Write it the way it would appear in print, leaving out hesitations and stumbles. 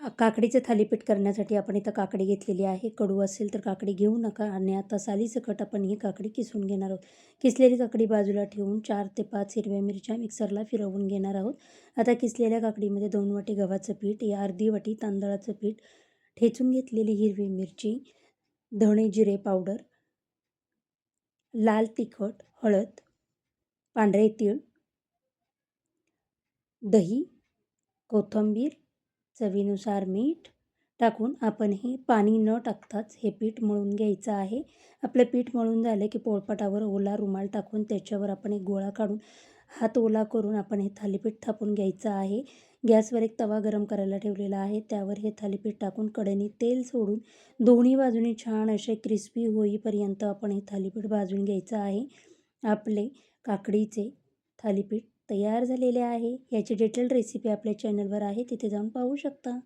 काकडीचं थालीपीठ करण्यासाठी आपण इथं काकडी घेतलेली आहे. कडू असेल तर काकडी घेऊ नका आणि आता सालीसकट आपण ही काकडी किसून घेणार आहोत. किसलेली काकडी बाजूला ठेवून 4 ते 5 हिरव्या मिरच्या मिक्सरला फिरवून घेणार आहोत. आता किसलेल्या काकडीमध्ये 2 वाटी गव्हाचं पीठ, या अर्धी वाटी तांदळाचं पीठ, ठेचून घेतलेली हिरवी मिरची, धणे जिरे पावडर, लाल तिखट, हळद, पांढरे तीळ, दही, कोथिंबीर, चवीनुसार मीठ टाकून आपण हे पाणी न टाकताच हे पीठ मळून घ्यायचं आहे. आपलं पीठ मळून झालं की पोळपाटावर ओला रुमाल टाकून त्याच्यावर आपण एक गोळा काढून हात ओला करून आपण हे थालीपीठ थापून घ्यायचं आहे. गॅसवर एक तवा गरम करायला ठेवलेला आहे. त्यावर हे थालीपीठ टाकून कडेने तेल सोडून दोन्ही बाजूनी छान असे क्रिस्पी होईपर्यंत आपण हे थालीपीठ भाजून घ्यायचं आहे. आपले काकडीचे थालीपीठ तयार झालेले आहे. याची डिटेल रेसिपी आपल्या चॅनलवर आहे, तिथे जाऊन पाहू शकता.